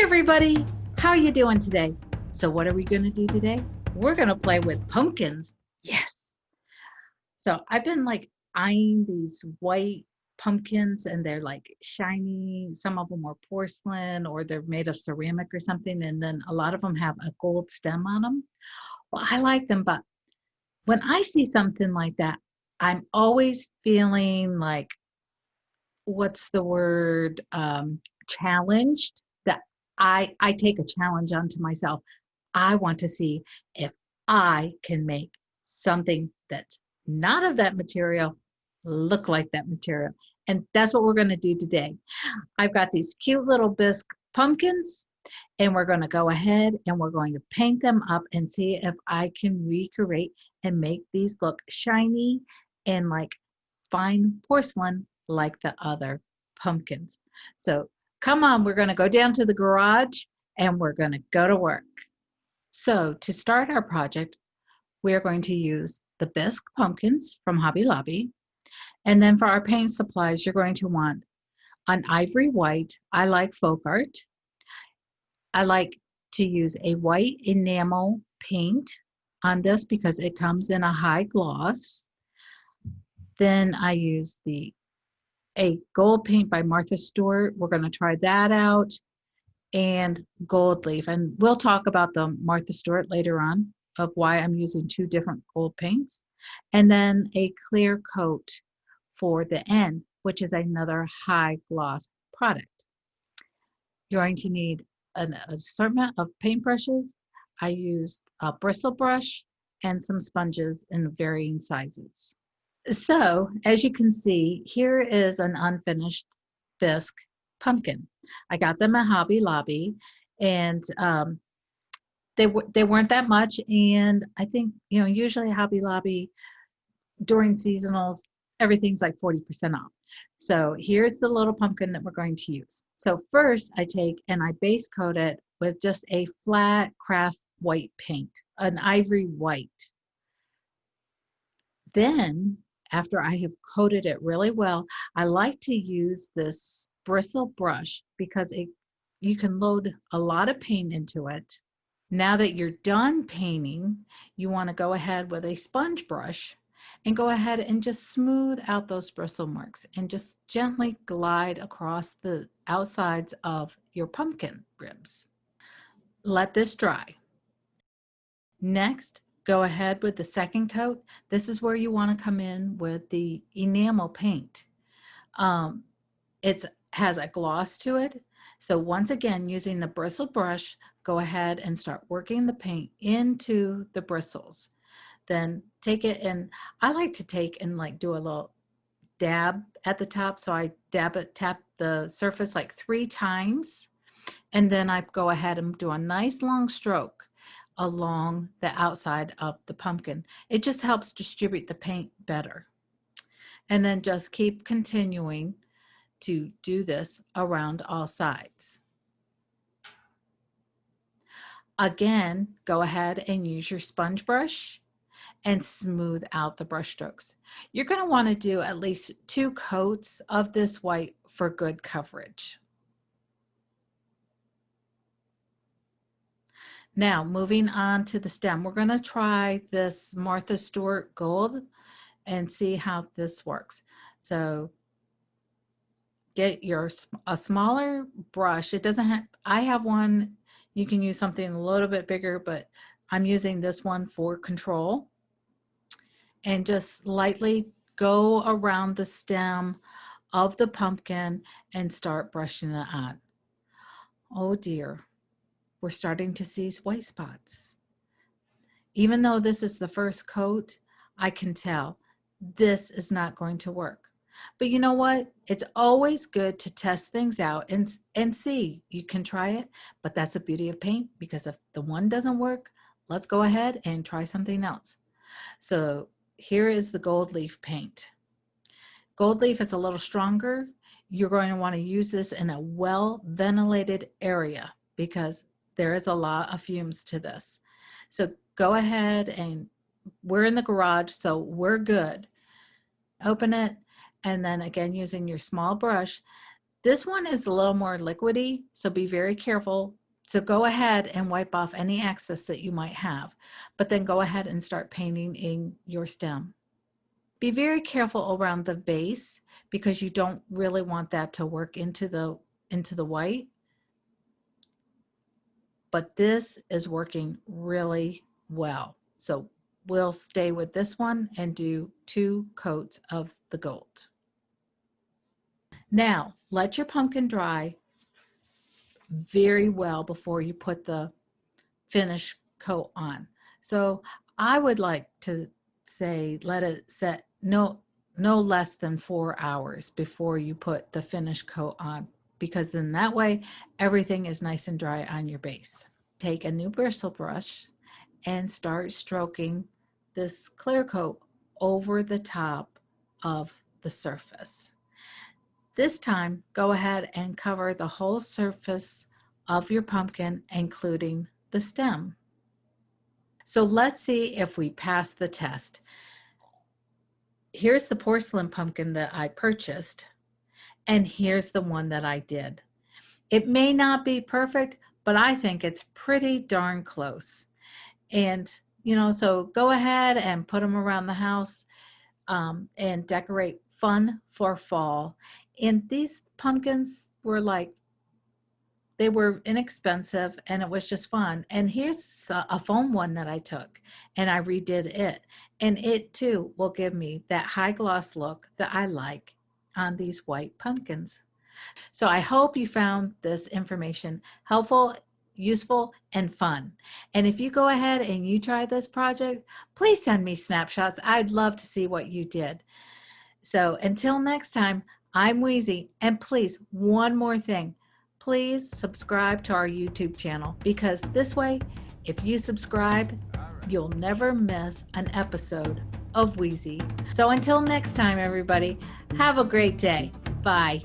everybody, how are you doing today? So what are we going to do today? We're going to play with pumpkins. Yes. So I've been like eyeing these white pumpkins and they're like shiny. Some of them are porcelain or they're made of ceramic or something. And then a lot of them have a gold stem on them. Well, I like them, but when I see something like that, I'm always feeling like, what's the word? Challenged. That I take a challenge onto myself. I want to see if I can make something that's not of that material look like that material. And that's what we're going to do today. I've got these cute little bisque pumpkins, and we're going to go ahead and we're going to paint them up and see if I can recreate and make these look shiny and like fine porcelain like the other pumpkins. So come on, we're going to go down to the garage and we're going to go to work. So to start our project, we are going to use the bisque pumpkins from Hobby Lobby. And then for our paint supplies, you're going to want an ivory white. I like folk art. I like to use a white enamel paint on this because it comes in a high gloss. Then I use a gold paint by Martha Stewart. We're going to try that out. And gold leaf. And we'll talk about the Martha Stewart later on of why I'm using two different gold paints. And then a clear coat for the end, which is another high gloss product. You're going to need an assortment of paintbrushes. I used a bristle brush and some sponges in varying sizes. So as you can see, here is an unfinished bisque pumpkin. I got them at Hobby Lobby, and they weren't that much. And I think usually Hobby Lobby during seasonals, everything's like 40% off. So here's the little pumpkin that we're going to use. So first, I take and I base coat it with just a flat craft white paint, an ivory white. Then, after I have coated it really well, I like to use this bristle brush because you can load a lot of paint into it. Now that you're done painting, you want to go ahead with a sponge brush and go ahead and just smooth out those bristle marks and just gently glide across the outsides of your pumpkin ribs. Let this dry. Next, go ahead with the second coat. This is where you want to come in with the enamel paint. It has a gloss to it. So once again, using the bristle brush, go ahead and start working the paint into the bristles. Then take it, and I like to take and like do a little dab at the top. So I tap the surface like 3 times, and then I go ahead and do a nice long stroke along the outside of the pumpkin. It just helps distribute the paint better. And then just keep continuing to do this around all sides. Again, go ahead and use your sponge brush and smooth out the brush strokes. You're going to want to do at least 2 coats of this white for good coverage. Now, moving on to the stem, we're going to try this Martha Stewart Gold and see how this works. So get a smaller brush. It doesn't have, I have one, you can use something a little bit bigger, but I'm using this one for control. And just lightly go around the stem of the pumpkin and start brushing it on. Oh dear, we're starting to see white spots. Even though this is the first coat, I can tell this is not going to work. But you know what? It's always good to test things out and see. You can try it, but that's the beauty of paint, because if the one doesn't work, let's go ahead and try something else. So here is the gold leaf paint. Gold leaf is a little stronger. You're going to want to use this in a well-ventilated area because there is a lot of fumes to this. So go ahead, and we're in the garage, so we're good. Open it, and then again, using your small brush, This one is a little more liquidy, so be very careful. So go ahead and wipe off any excess that you might have, but then go ahead and start painting in your stem. Be very careful around the base because you don't really want that to work into the white. But this is working really well. So we'll stay with this one and do 2 coats of the gold. Now, let your pumpkin dry very well before you put the finish coat on. So I would like to say let it set no less than 4 hours before you put the finish coat on, because then that way everything is nice and dry on your base. Take a new bristle brush and start stroking this clear coat over the top of the surface. This time, go ahead and cover the whole surface of your pumpkin, including the stem. So let's see if we pass the test. Here's the porcelain pumpkin that I purchased, and here's the one that I did. It may not be perfect, but I think it's pretty darn close. And, so go ahead and put them around the house and decorate fun for fall. And these pumpkins were they were inexpensive and it was just fun. And here's a foam one that I took and I redid it. And it too will give me that high gloss look that I like on these white pumpkins. So I hope you found this information helpful, useful, and fun. And if you go ahead and you try this project, please send me snapshots. I'd love to see what you did. So until next time, I'm Wheezy, and please, one more thing. Please subscribe to our YouTube channel, because this way, if you subscribe, you'll never miss an episode of Wheezy. So until next time, everybody, have a great day. Bye.